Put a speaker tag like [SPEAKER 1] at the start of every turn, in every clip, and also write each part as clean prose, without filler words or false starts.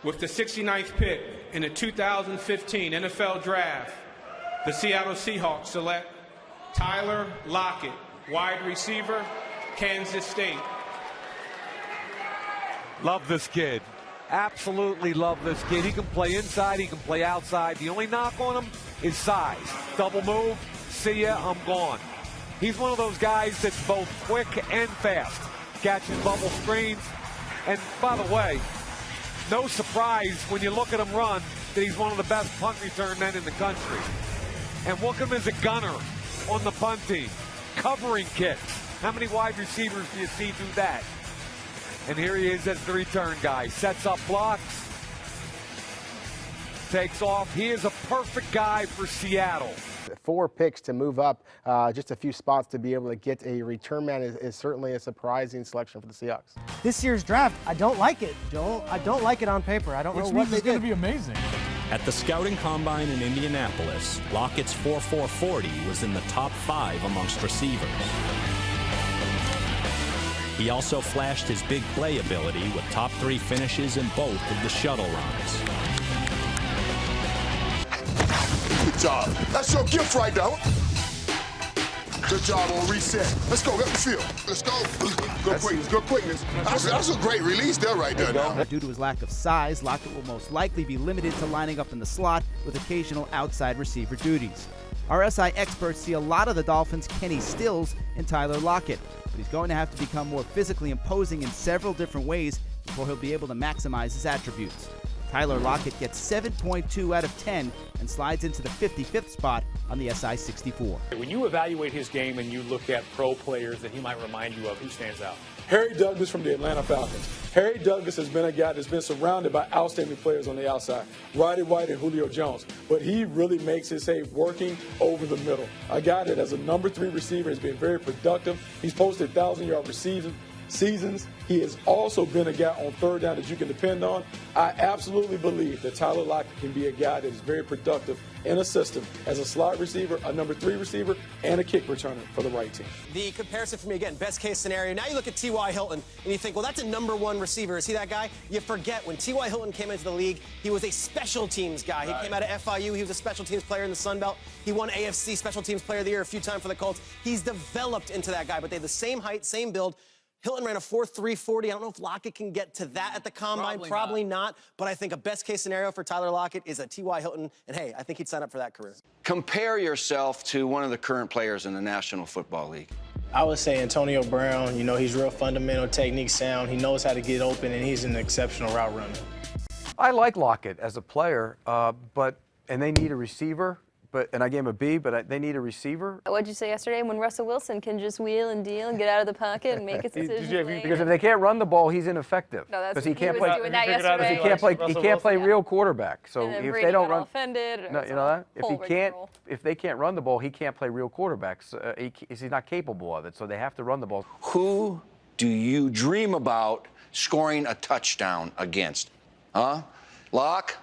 [SPEAKER 1] With the 69th pick in the 2015 NFL Draft, the Seattle Seahawks select Tyler Lockett, wide receiver, Kansas State.
[SPEAKER 2] Love this kid. Absolutely love this kid. He can play inside, he can play outside. The only knock on him is size. Double move, see ya, I'm gone. He's one of those guys that's both quick and fast. Catches bubble screens. And by the way, no surprise when you look at him run that he's one of the best punt return men in the country. And look at him as a gunner on the punt team. Covering kicks. How many wide receivers do you see do that? And here he is as the return guy. Sets up blocks. Takes off. He is a perfect guy for Seattle.
[SPEAKER 3] 4 picks to move up just a few spots to be able to get a return man is certainly a surprising selection for the Seahawks.
[SPEAKER 4] This year's draft, I don't like it, Joel. I don't like it on paper. I don't know what they did.
[SPEAKER 5] It's going to be amazing.
[SPEAKER 6] At the scouting combine in Indianapolis, Lockett's 4.440 was in the top 5 amongst receivers. He also flashed his big play ability with top 3 finishes in both of the shuttle runs.
[SPEAKER 7] Good job. That's your gift right now. Good job on reset. Let's go. Let me feel. Let's go. Good quickness. Good quickness. That's a great release there right there now.
[SPEAKER 8] Due to his lack of size, Lockett will most likely be limited to lining up in the slot with occasional outside receiver duties. Our SI experts see a lot of the Dolphins' Kenny Stills in Tyler Lockett, but he's going to have to become more physically imposing in several different ways before he'll be able to maximize his attributes. Tyler Lockett gets 7.2 out of 10 and slides into the 55th spot on the SI 64.
[SPEAKER 5] When you evaluate his game and you look at pro players that he might remind you of, who stands out?
[SPEAKER 9] Harry Douglas from the Atlanta Falcons. Harry Douglas has been a guy that's been surrounded by outstanding players on the outside, Roddy White and Julio Jones, but he really makes his hay working over the middle. A guy that as a number 3 receiver has been very productive. He's posted 1,000-yard seasons. He has also been a guy on third down that you can depend on. I absolutely believe that Tyler Lockett can be a guy that is very productive in a system as a slot receiver, a number 3 receiver, and a kick returner for the right team.
[SPEAKER 10] The comparison for me, again, best case scenario. Now you look at T.Y. Hilton and you think, well, that's a number 1 receiver. Is he that guy? You forget when T.Y. Hilton came into the league, he was a special teams guy. He came out of FIU. He was a special teams player in the Sun Belt. He won AFC Special Teams Player of the Year a few times for the Colts. He's developed into that guy, but they have the same height, same build. Hilton ran a 4.340. I don't know if Lockett can get to that at the combine. Probably not. But I think a best-case scenario for Tyler Lockett is a T.Y. Hilton. And, hey, I think he'd sign up for that career.
[SPEAKER 11] Compare yourself to one of the current players in the National Football League.
[SPEAKER 12] I would say Antonio Brown. You know, he's real fundamental, technique sound. He knows how to get open, and he's an exceptional route runner.
[SPEAKER 13] I like Lockett as a player, and they need a receiver. And I gave him a B, but they need a receiver.
[SPEAKER 14] What'd you say yesterday when Russell Wilson can just wheel and deal and get out of the pocket and make his decision?
[SPEAKER 13] Because if they can't run the ball, he's ineffective.
[SPEAKER 14] No, that's
[SPEAKER 13] he can't play.
[SPEAKER 14] Doing that yesterday.
[SPEAKER 13] He can't play real quarterback. So if they don't run,
[SPEAKER 14] offended.
[SPEAKER 13] No, you know that if they can't run the ball, he can't play real quarterbacks. He's not capable of it. So they have to run the ball.
[SPEAKER 11] Who do you dream about scoring a touchdown against? Huh? Lock?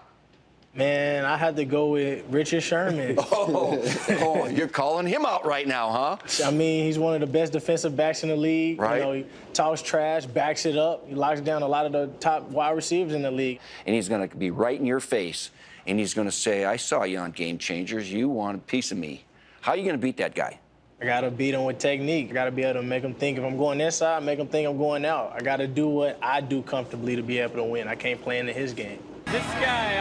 [SPEAKER 12] Man, I had to go with Richard Sherman.
[SPEAKER 11] Oh, you're calling him out right now, huh?
[SPEAKER 12] I mean, he's one of the best defensive backs in the league.
[SPEAKER 11] Right.
[SPEAKER 12] You know, he talks trash, backs it up. He locks down a lot of the top wide receivers in the league.
[SPEAKER 11] And he's going to be right in your face, and he's going to say, I saw you on Game Changers. You want a piece of me. How are you going to beat that guy?
[SPEAKER 12] I got to beat him with technique. I got to be able to make him think if I'm going inside, make him think I'm going out. I got to do what I do comfortably to be able to win. I can't play into his game.
[SPEAKER 15] This guy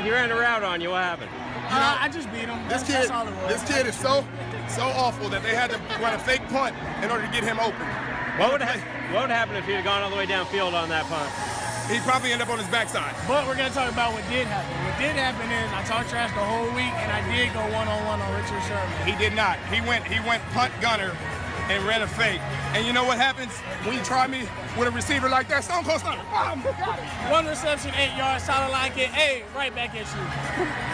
[SPEAKER 15] he ran a route on you. What happened?
[SPEAKER 16] I just beat him. This kid is so awful that they had to run a fake punt in order to get him open.
[SPEAKER 15] What would happen if he'd have gone all the way downfield on that punt?
[SPEAKER 16] He'd probably end up on his backside. But we're going to talk about what did happen. What did happen is I talked trash the whole week, and I did go one-on-one on Richard Sherman. He did not. He went punt gunner and ran a fake. And you know what happens when you try me with a receiver like that? Stone Cold Stunner. Got it. 1 reception, 8 yards, Tyler Lockett. Hey, right back at you.